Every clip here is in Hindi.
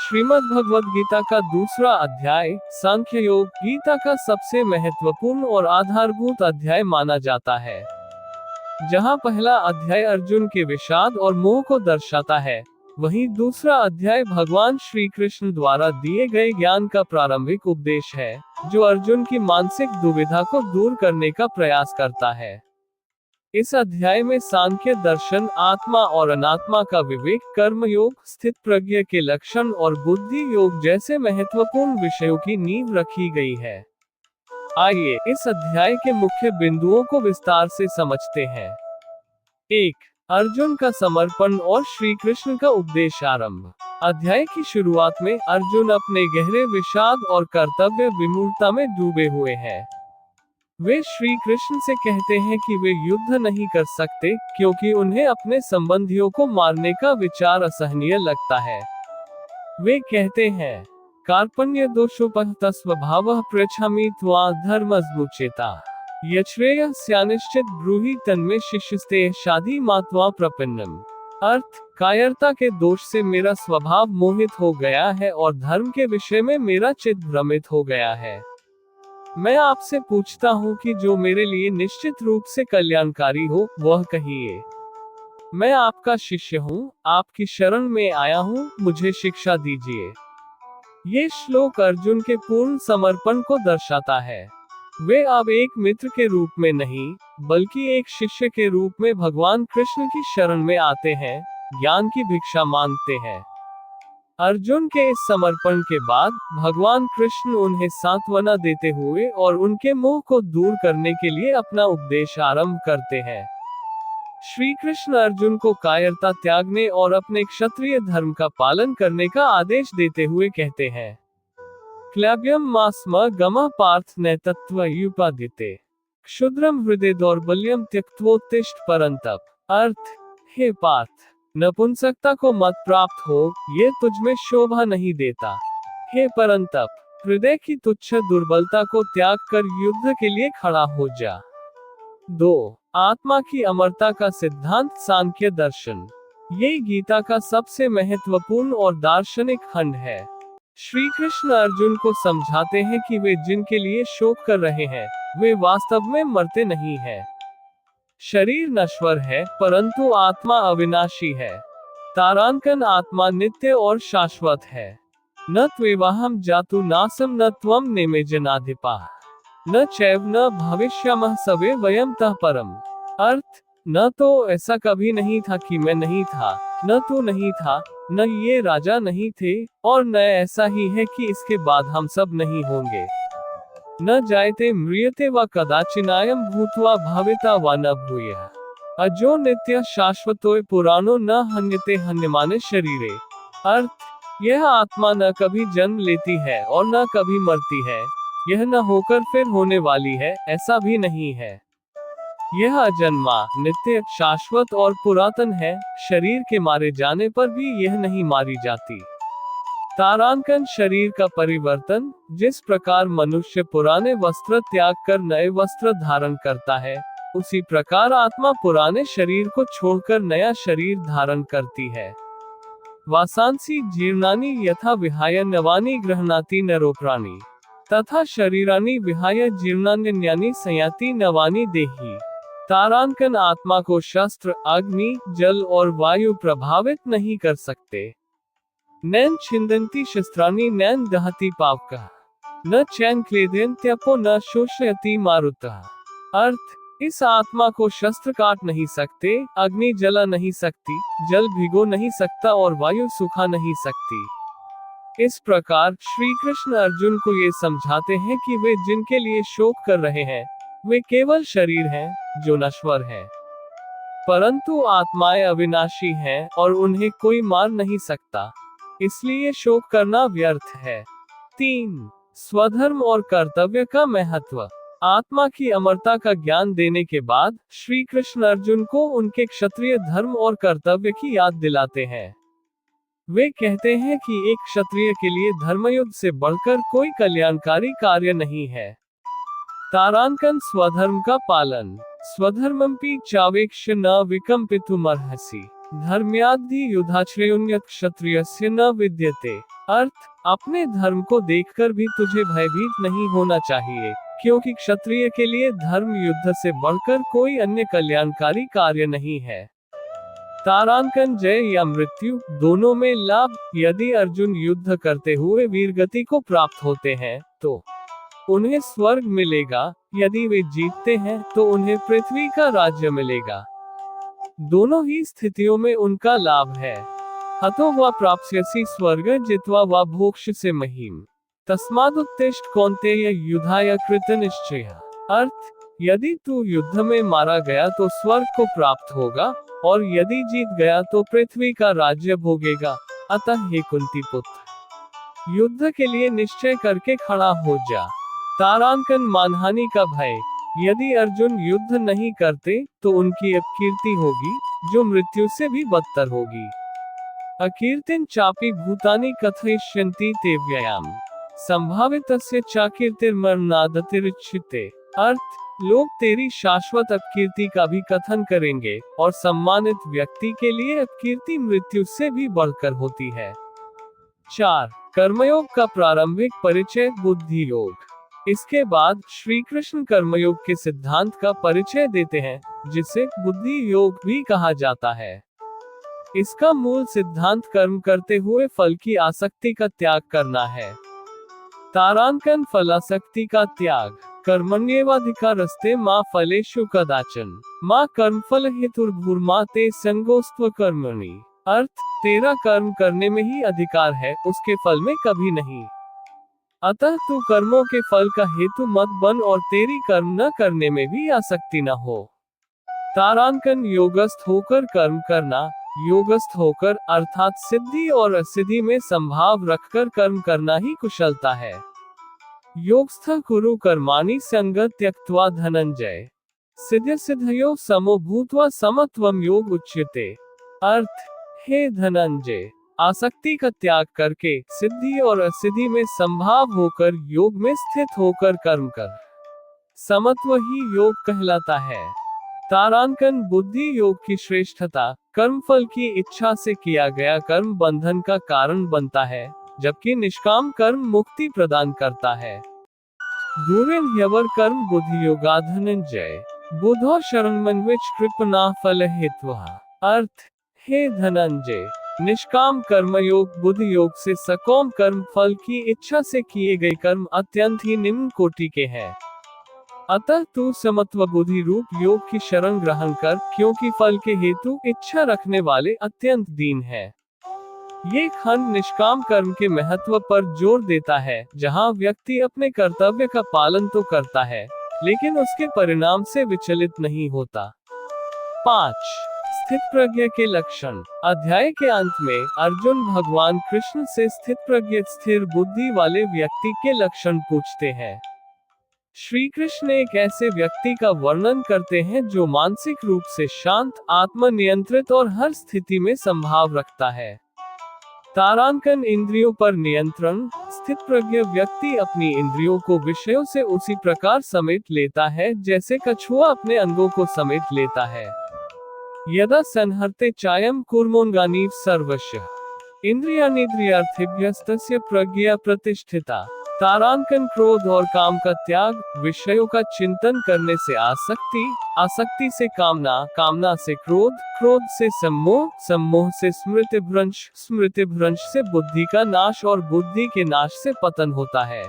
श्रीमद् भगवद गीता का दूसरा अध्याय सांख्य योग गीता का सबसे महत्वपूर्ण और आधारभूत अध्याय माना जाता है। जहां पहला अध्याय अर्जुन के विषाद और मोह को दर्शाता है, वहीं दूसरा अध्याय भगवान श्री कृष्ण द्वारा दिए गए ज्ञान का प्रारंभिक उपदेश है, जो अर्जुन की मानसिक दुविधा को दूर करने का प्रयास करता है। इस अध्याय में सांख्य दर्शन, आत्मा और अनात्मा का विवेक, कर्म योग, स्थित प्रज्ञ के लक्षण और बुद्धि योग जैसे महत्वपूर्ण विषयों की नींव रखी गई है। आइए इस अध्याय के मुख्य बिंदुओं को विस्तार से समझते हैं। 1. अर्जुन का समर्पण और श्री कृष्ण का उपदेश आरंभ। अध्याय की शुरुआत में अर्जुन अपने गहरे विषाद और कर्तव्य विमूढ़ता में डूबे हुए हैं। वे श्री कृष्ण से कहते हैं कि वे युद्ध नहीं कर सकते, क्योंकि उन्हें अपने संबंधियों को मारने का विचार असहनीय लगता है। वे कहते हैं, कार्पण्य दोषोपहत स्वभावः पृच्छामि त्वा धर्मज्ञुचेता यच्छ्रेयः स्यानिश्चित ब्रूहि तन्मे शिष्यस्ते शाधि मात्वा प्रपन्नम। अर्थ, कायरता के दोष से मेरा स्वभाव मोहित हो गया है और धर्म के विषय में मेरा चित्त भ्रमित हो गया है। मैं आपसे पूछता हूँ कि जो मेरे लिए निश्चित रूप से कल्याणकारी हो, वह कहिए। मैं आपका शिष्य हूँ, आपकी शरण में आया हूँ, मुझे शिक्षा दीजिए। ये श्लोक अर्जुन के पूर्ण समर्पण को दर्शाता है। वे अब एक मित्र के रूप में नहीं, बल्कि एक शिष्य के रूप में भगवान कृष्ण की शरण में आते हैं, ज्ञान की भिक्षा मांगते हैं। अर्जुन के इस समर्पण के बाद भगवान कृष्ण उन्हें सांत्वना देते हुए और उनके मोह को दूर करने के लिए अपना उपदेश आरंभ करते हैं। श्री कृष्ण अर्जुन को कायरता त्यागने और अपने क्षत्रिय धर्म का पालन करने का आदेश देते हुए कहते हैं, क्लैब्यम मास्म गमः पार्थ नैतत्त्वयुपादिते क्षुद्रम हृदय दौर्बल्यम त्यक्त्वोत्तिष्ठ परंतप। अर्थ, हे पार्थ, नपुंसकता को मत प्राप्त हो, ये तुझमें शोभा नहीं देता। हे परंतप, हृदय की तुच्छ दुर्बलता को त्याग कर युद्ध के लिए खड़ा हो जा। 2. आत्मा की अमरता का सिद्धांत सांख्य दर्शन। ये गीता का सबसे महत्वपूर्ण और दार्शनिक खंड है। श्री कृष्ण अर्जुन को समझाते हैं कि वे जिनके लिए शोक कर रहे हैं, वे वास्तव में मरते नहीं हैं। शरीर नश्वर है, परंतु आत्मा अविनाशी है। तारांकन आत्मा नित्य और शाश्वत है। न त्वेवाहं जातु नासं न त्वं नेमे जनाधिपः न चैव न भविष्यामः सवे वयं तः परम। अर्थ, न तो ऐसा कभी नहीं था कि मैं नहीं था, न तू नहीं था, न ये राजा नहीं थे, और न ऐसा ही है कि इसके बाद हम सब नहीं होंगे। न जायते म्रियते व कदाचिनायं भूत्वा भविता व न भूयः अजो नित्य शाश्वतोय पुराणो न हन्यते हन्यमाने शरीरे। अर्थ, यह आत्मा न कभी जन्म लेती है और न कभी मरती है। यह न होकर फिर होने वाली है, ऐसा भी नहीं है। यह अजन्मा, नित्य, शाश्वत और पुरातन है। शरीर के मारे जाने पर भी यह नहीं मारी जाती। तारांकन शरीर का परिवर्तन। जिस प्रकार मनुष्य पुराने वस्त्र त्याग कर नए वस्त्र धारण करता है, उसी प्रकार आत्मा पुराने शरीर को छोड़कर नया शरीर धारण करती है। वासांसी जीर्णानि यथा विहाय नवानि गृह्णाति नरोप्राणि तथा शरीरानि विहाय जीर्णान्यन्यानि संयाति नवानि देहि। तारांकन आत्मा को शस्त्र, अग्नि, जल और वायु प्रभावित नहीं कर सकते। नैन छिन्दन्ति शस्त्राणि नैन दहति पावकः न चैन क्लेदयन्त्यपो न शोषयति मारुतः। अर्थ, इस आत्मा को शस्त्र काट नहीं सकते, अग्नि जला नहीं सकती, जल भिगो नहीं सकता और वायु सुखा नहीं सकती। इस प्रकार श्री कृष्ण अर्जुन को ये समझाते हैं कि वे जिनके लिए शोक कर रहे हैं, वे केवल शरीर हैं, जो नश्वर है, परंतु आत्माएं अविनाशी हैं और उन्हें कोई मार नहीं सकता। इसलिए शोक करना व्यर्थ है। 3. स्वधर्म और कर्तव्य का महत्व। आत्मा की अमरता का ज्ञान देने के बाद श्री कृष्ण अर्जुन को उनके क्षत्रिय धर्म और कर्तव्य की याद दिलाते हैं। वे कहते हैं कि एक क्षत्रिय के लिए धर्मयुद्ध से बढ़कर कोई कल्याणकारी कार्य नहीं है। तारांकन स्वधर्म का पालन। स्वधर्मंपि चावेक्ष न विकम्पितुमर्हसि धर्म्याद्धि युधाश्रयोन्य क्षत्रियस्य न विद्यते। अर्थ, अपने धर्म को देखकर भी तुझे भयभीत नहीं होना चाहिए, क्योंकि क्षत्रिय के लिए धर्म युद्ध से बढ़कर कोई अन्य कल्याणकारी कार्य नहीं है। तारांकन जय या मृत्यु दोनों में लाभ। यदि अर्जुन युद्ध करते हुए वीरगति को प्राप्त होते हैं तो उन्हें स्वर्ग मिलेगा, यदि वे जीतते हैं तो उन्हें पृथ्वी का राज्य मिलेगा। दोनों ही स्थितियों में उनका लाभ है। हतो वा प्राप्स्यसि स्वर्ग जित्वा वा भोक्ष्यसि महीम्। तस्मादुत्तिष्ठ कौन्तेय युद्धाय कृतनिश्चयः। अर्थ, यदि तू युद्ध में मारा गया तो स्वर्ग को प्राप्त होगा, और यदि जीत गया तो पृथ्वी का राज्य भोगेगा। अतः हे कुंती पुत्र, युद्ध के लिए निश्चय करके खड़ा हो जा। तारांकन मानहानि का भय। यदि अर्जुन युद्ध नहीं करते तो उनकी अपकीर्ति होगी, जो मृत्यु से भी बदतर होगी। अकीर्तिं चापि भूतानि कथयिष्यन्ति ते व्ययाम संभावितस्य चाकीर्तिर्मरणादतिरिच्यते। अर्थ, लोग तेरी शाश्वत अपकीर्ति का भी कथन करेंगे, और सम्मानित व्यक्ति के लिए अपकीर्ति मृत्यु से भी बढ़कर होती है। 4. कर्मयोग का प्रारंभिक परिचय बुद्धि योग। इसके बाद श्री कृष्ण कर्मयोग के सिद्धांत का परिचय देते हैं, जिसे बुद्धि योग भी कहा जाता है। इसका मूल सिद्धांत कर्म करते हुए फल की आसक्ति का त्याग करना है। तारांकन फलासक्ति का त्याग। कर्मण्येवाधिकारस्ते मा फलेषु कदाचन मा कर्मफल हेतुर्भूर्मा ते संगोस्त्व कर्मणि। अर्थ, तेरा कर्म करने में ही अधिकार है, उसके फल में कभी नहीं। अतः तू कर्मों के फल का हेतु मत बन और तेरी कर्म न करने में भी आसक्ति न हो। तारांकन योगस्थ होकर कर्म करना। योगस्थ होकर अर्थात सिद्धि और असिद्धि में संभाव रखकर कर्म करना ही कुशलता है। योगस्थ कुरु कर्माणि संगं त्यक्त्वा धनंजय सिद्ध सिद्धयो समो भूत्वा समत्वम योग उच्यते। अर्थ, हे धनंजय, आसक्ति का त्याग करके सिद्धि और असिद्धि में संभाव होकर योग में स्थित होकर कर्म कर। समत्व ही योग कहलाता है। तारांकन बुद्धि योग की श्रेष्ठता। कर्मफल की इच्छा से किया गया कर्म बंधन का कारण बनता है, जबकि निष्काम कर्म मुक्ति प्रदान करता है। दूरेन ह्यवर कर्म बुद्धि योगा धनंजय बुद्धो शरणमन्विच कृपणा फल हेत्वः। अर्थ, हे धनंजय, निष्काम कर्मयोग बुद्धि योग से सकौम कर्म फल की इच्छा से किए गए कर्म अत्यंत ही निम्न कोटि के हैं। अतः तू समत्व बुद्धि रूप योग की शरण ग्रहण कर, क्योंकि फल के हेतु इच्छा रखने वाले अत्यंत दीन है। ये खंड निष्काम कर्म के महत्व पर जोर देता है, जहाँ व्यक्ति अपने कर्तव्य का पालन तो करता है, लेकिन उसके परिणाम से विचलित नहीं होता। 5. स्थित प्रज्ञ के लक्षण। अध्याय के अंत में अर्जुन भगवान कृष्ण से स्थित प्रज्ञ स्थिर बुद्धि वाले व्यक्ति के लक्षण पूछते हैं। श्री कृष्ण एक ऐसे व्यक्ति का वर्णन करते हैं जो मानसिक रूप से शांत, आत्मनियंत्रित और हर स्थिति में संभाव रखता है। तारांकन इंद्रियों पर नियंत्रण। स्थित प्रज्ञ व्यक्ति अपनी इंद्रियों को विषयों से उसी प्रकार समेट लेता है जैसे कछुआ अपने अंगों को समेट लेता है। यदा संहरते चायम कूर्मोऽङ्गानि सर्वशः इंद्रियाणीन्द्रियार्थेभ्यस्तस्य प्रज्ञा प्रतिष्ठिता। तारांकन क्रोध और काम का त्याग। विषयों का चिंतन करने से आसक्ति, आसक्ति से कामना, कामना से क्रोध, क्रोध से सम्मोह, सम्मोह से स्मृतिभ्रंश, स्मृतिभ्रंश से बुद्धि का नाश और बुद्धि के नाश से पतन होता है।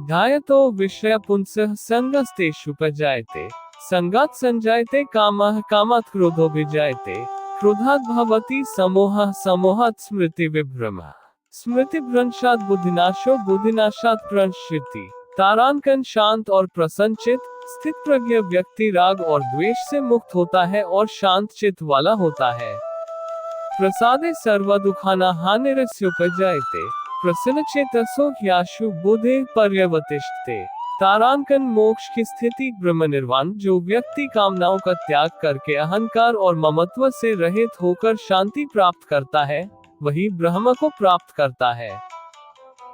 ध्यायतो विषय पुंसः संगस्तेषुपजायते संगात् संजायते कामः कामात् क्रोधो विजायते क्रोधात् भवति समोहः समोहात् स्मृति विभ्रमः स्मृतिभ्रंशात् बुद्धिनाशो बुद्धिनाशात् प्रणश्यति। तारांकन शांत और प्रसन्नचित। स्थित प्रज्ञ व्यक्ति राग और द्वेष से मुक्त होता है और शांत चित्त वाला होता है। प्रसादे सर्वदुःखानां हानिरस्योपजायते प्रसन्नचेतसो ह्याशु बुद्धेः पर्यवतिष्ठते। तारांकन मोक्ष की स्थिति ब्रह्म निर्वाण। जो व्यक्ति कामनाओं का त्याग करके अहंकार और ममत्व से रहित होकर शांति प्राप्त करता है, वही ब्रह्म को प्राप्त करता है।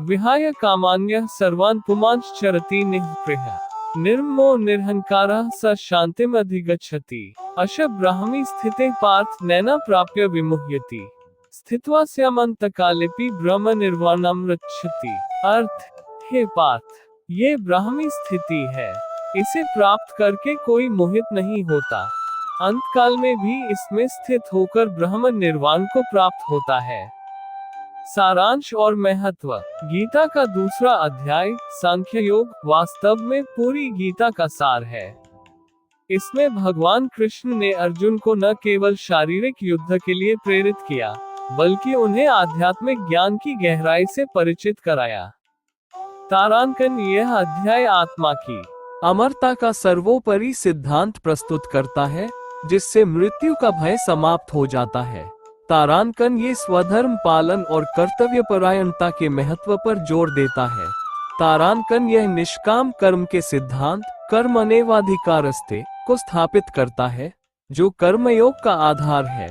विहाय कामान्यः सर्वान् पुमांश्चरति निःस्पृहः निर्ममो निर्हंकारः स शांतिम अधिगच्छति। अश ब्राह्मी स्थिते पार्थ नैना प्राप्य विमुह्यति। स्थित्वा स्यामन्तकालेपि ब्रह्म निर्वाणम रक्षति। अर्थ, हे पार्थ, ये ब्राह्मी स्थिति है, इसे प्राप्त करके कोई मोहित नहीं होता। अंतकाल में भी इसमें स्थित होकर ब्रह्म निर्वाण को प्राप्त होता है। सारांश और महत्व। गीता का दूसरा अध्याय सांख्य योग वास्तव में पूरी गीता का सार है। इसमें भगवान कृष्ण ने अर्जुन को न केवल शारीरिक युद्ध के लिए प्रेरित किया, बल्कि उन्हें आध्यात्मिक ज्ञान की गहराई से परिचित कराया। तारांकन। यह अध्याय आत्मा की अमरता का सर्वोपरि सिद्धांत प्रस्तुत करता है, जिससे मृत्यु का भय समाप्त हो जाता है। तारांकन ये स्वधर्म पालन और कर्तव्यपरायणता के महत्व पर जोर देता है। तारांकन यह निष्काम कर्म के सिद्धांत कर्मण्येवाधिकारस्ते को स्थापित करता है, जो कर्मयोग का आधार है।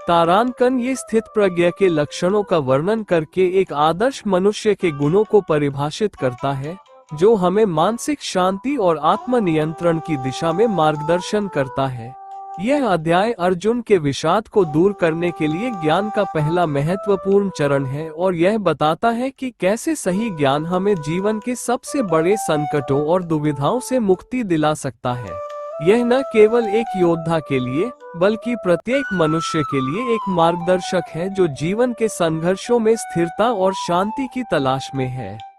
तारांकन ये स्थित प्रज्ञा के लक्षणों का वर्णन करके एक आदर्श मनुष्य के गुणों को परिभाषित करता है, जो हमें मानसिक शांति और आत्मनियंत्रण की दिशा में मार्गदर्शन करता है। यह अध्याय अर्जुन के विषाद को दूर करने के लिए ज्ञान का पहला महत्वपूर्ण चरण है और यह बताता है कि कैसे सही ज्ञान हमें जीवन के सबसे बड़े संकटों और दुविधाओं से मुक्ति दिला सकता है। यह न केवल एक योद्धा के लिए, बल्कि प्रत्येक मनुष्य के लिए एक मार्गदर्शक है जो जीवन के संघर्षों में स्थिरता और शांति की तलाश में है।